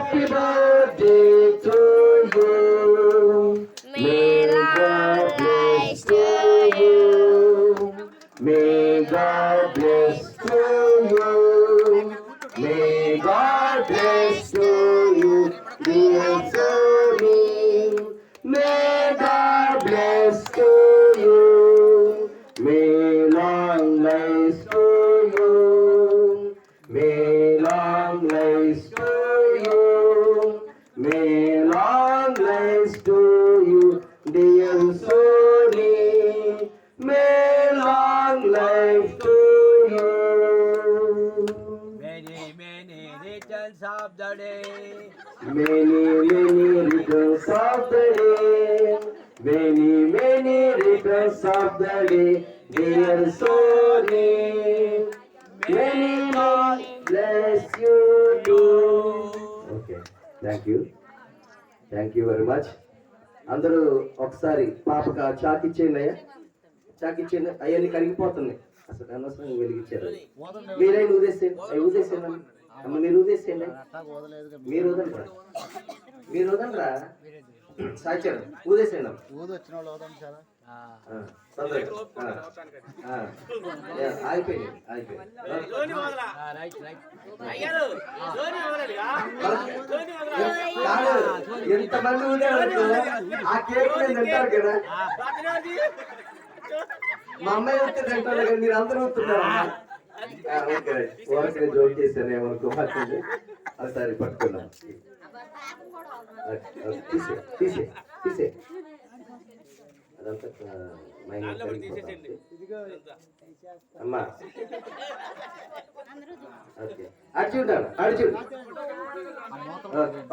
Happy birthday to you. May God bless to you. May God bless to you. May God bless to you, dear Sony. May God bless to you. May long life to you. May long life to you. May long life to you, dear Sony. May long life to you. Many returns of the day. Many returns of the day. Many returns of the day, dear Sony. Many God bless you too. Okay, thank you very much. అందరూ ఒకసారి పాపకు chalk ఇచ్చేయండి అయ్యా, chalk ఇచ్చేయండి. అయ్యని కరిగిపోతుంది, అసలు అనవసరంగా వెలిగించారు. మీరైనా ఊదేసేయండి, అవి ఊదేసేయండి అమ్మ, మీరు ఊదేసేయండి. మీరు వదలరా, మీరు వదలరా, సాచారు ఊదేసేయండి. అయిపోయింది ఎంతమంది ఊదేవాళ్ళు ఆ కేక్ తింటారు కదా. మా అమ్మాయి వస్తే తింటారు కదా, మీరు అందరూ వస్తున్నారు. ఓకే జోక్ చేశాను ఏమనుకో, ఒకసారి పట్టుకున్నాం. తీసే తీసే అదంతా అమ్మా. ఓకే అర్జున్ అర్జున్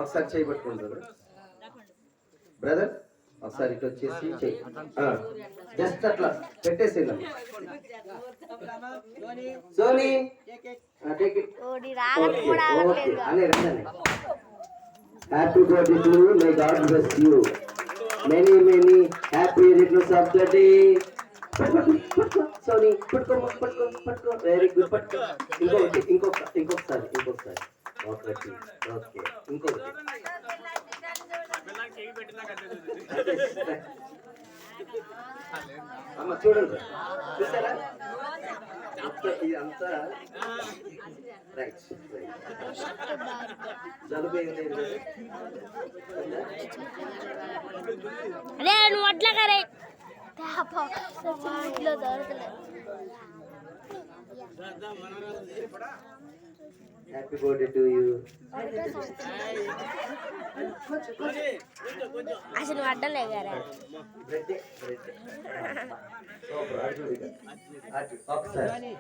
ఒకసారి చేయి పట్టుకుంటారు బ్రదర్, ఒకసారి ఇటు వచ్చేసి చెయ్యి జస్ట్ అట్లా పెట్టేసేయండి. సోనీ అనే రండి. Happy birthday to you, may God bless you. Many happy returns of the day. Sony, పట్టుకో. వెరీ గుడ్, పట్టుకో. ఇంకొకసారి ఓకే, ఇంకొకటి. అమ్మ చూడండి, చూసారా ఇదంతా రైట్. జలుబైంది అదే నువ్వు అట్లా కరే హ్యాపీ బర్త్డే టు యూ. అసలు అడ్డలే గారా ఒకసారి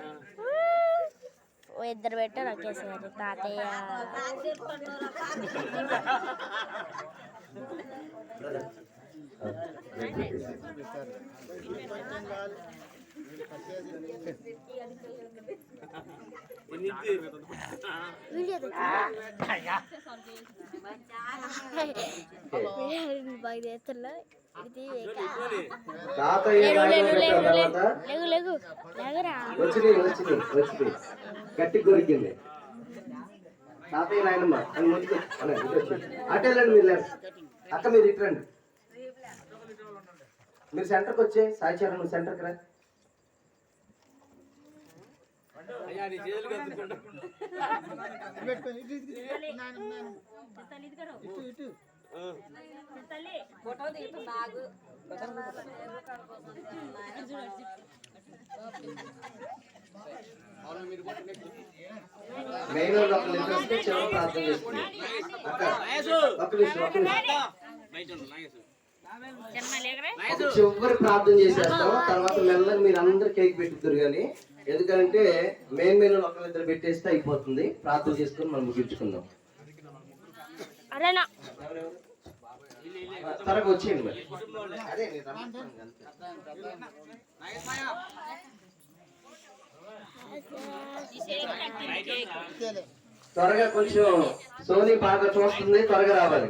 ఓ ఇద్దరు పెట్టారు ఒకేసారి. తాతయ్య వచ్చినాయి గట్టి కొరికింది. తాతయ్య నాయనమ్మ అని ముందుకు అటెళ్ళండి. మీరు లేదు అక్క, మీరు ఇట్రండి. మీరు సెంటర్కి వచ్చే సాయి చరణ్, నువ్వు సెంటర్కి రా. మెయిన్ చివరి ప్రార్థన చేస్తుంది అక్క. చివరి ప్రార్థన చేసేస్తాం, తర్వాత మెల్లగా మీరు అందరు కేక్ పెట్టుతారు. కానీ ఎందుకంటే మెయిన్ ఒకరిద్దరు పెట్టేస్తే అయిపోతుంది. ప్రార్థన చేసుకొని మనం ముగించుకుందాం. త్వరగా వచ్చేయండి మరి. అదే త్వరగా కొంచెం సోనీ బాగా చూస్తుంది, త్వరగా రావాలి.